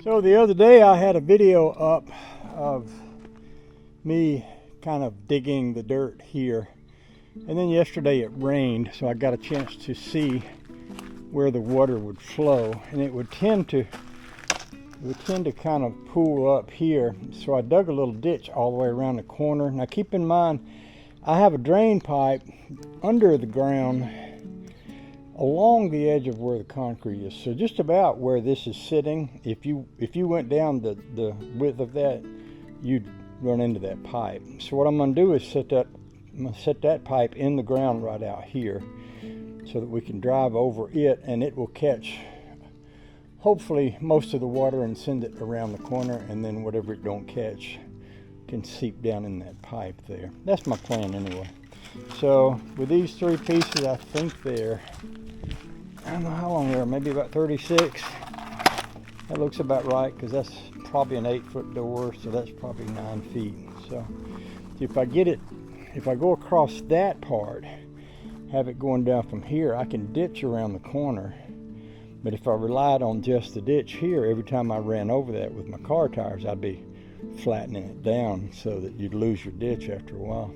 So the other day I had a video up of me kind of digging the dirt here, and then yesterday it rained, so I got a chance to see where the water would flow, and it would tend to kind of pool up here. So I dug a little ditch all the way around the corner. Now keep in mind, I have a drain pipe under the ground along the edge of where the concrete is. So just about where this is sitting, if you went down the width of that, you'd run into that pipe. So what I'm going to do is set that pipe in the ground right out here so that we can drive over it, and it will catch hopefully most of the water and send it around the corner, and then whatever it don't catch can seep down in that pipe there. That's my plan anyway. So with these three pieces, I think I don't know how long they are, maybe about 36. That looks about right, because that's probably an 8-foot door, so that's probably 9 feet. So if I go across that part, have it going down from here, I can ditch around the corner. But if I relied on just the ditch here, every time I ran over that with my car tires, I'd be flattening it down so that you'd lose your ditch after a while.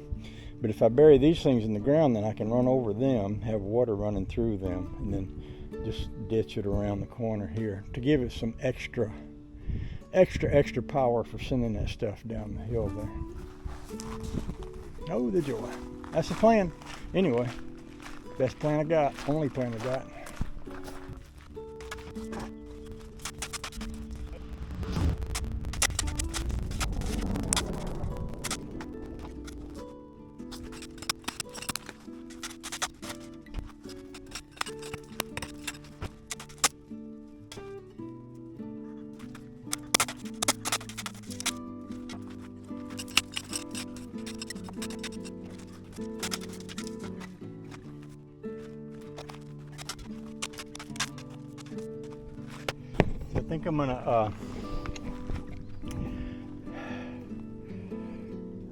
But if I bury these things in the ground, then I can run over them, have water running through them, and then just ditch it around the corner here to give it some extra power for sending that stuff down the hill there. Oh, the joy. That's the plan. Anyway, best plan I got, only plan I got.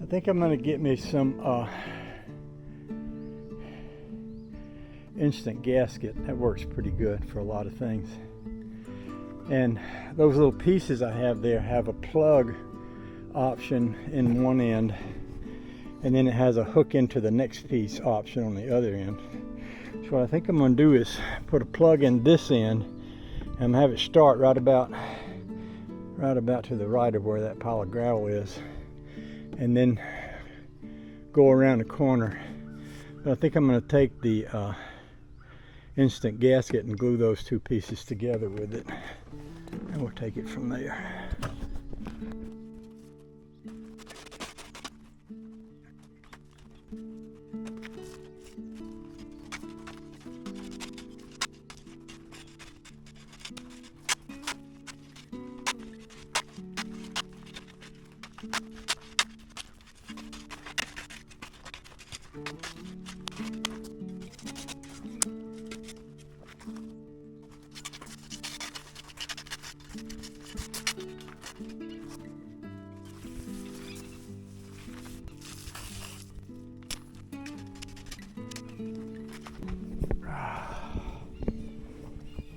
I think I'm gonna get me some instant gasket. That works pretty good for a lot of things. And those little pieces I have there have a plug option in one end, and then it has a hook into the next piece option on the other end. So what I think I'm gonna do is put a plug in this end and have it start right about to the right of where that pile of gravel is, and then go around the corner. But I think I'm going to take the instant gasket and glue those two pieces together with it, and we'll take it from there.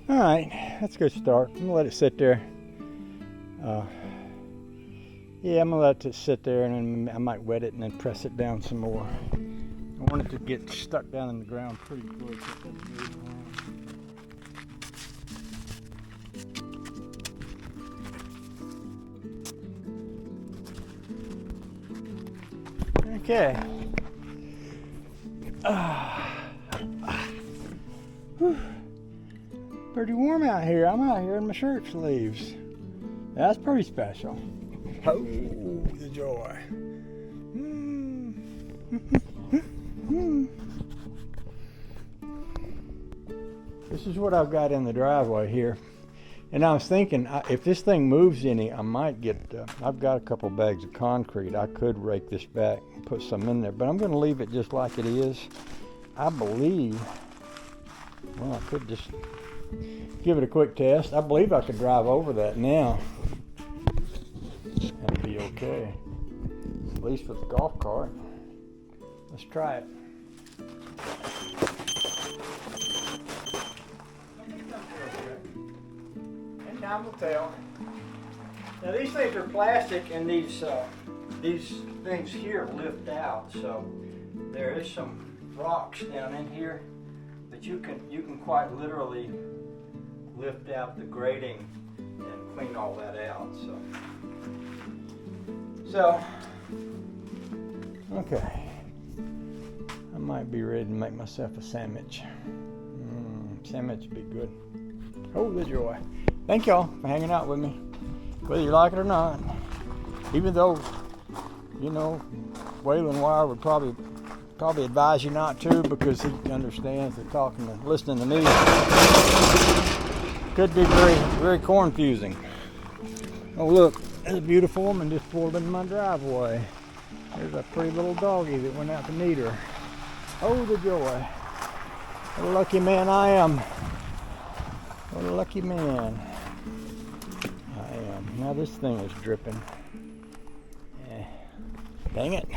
All right, that's a good start. I'm gonna let it sit there. Yeah, I'm gonna let it sit there, and then I might wet it and then press it down some more. I want it to get stuck down in the ground pretty quick. Okay. Pretty warm out here. I'm out here in my shirt sleeves. That's pretty special. Oh, the joy. This is what I've got in the driveway here. And I was thinking, if this thing moves any, I might get, I've got a couple bags of concrete. I could rake this back and put some in there, but I'm going to leave it just like it is. I believe, well, I could just give it a quick test. I believe I could drive over that now. That'd be okay. At least with the golf cart. Let's try it. And time will tell. Now these things are plastic, and these things here lift out, so there is some rocks down in here, but you can quite literally lift out the grating and clean all that out. So okay, I might be ready to make myself a sandwich. Sandwich would be good. Oh, the joy. Thank y'all for hanging out with me, whether you like it or not. Even though, you know, Waylon Wire would probably advise you not to, because he understands that talking and listening to me could be very, very confusing. Oh look, there's a beautiful woman just pulled in my driveway. There's a pretty little doggy that went out to meet her. Oh, the joy. What a lucky man I am. What a lucky man I am. Now this thing is dripping. Dang it.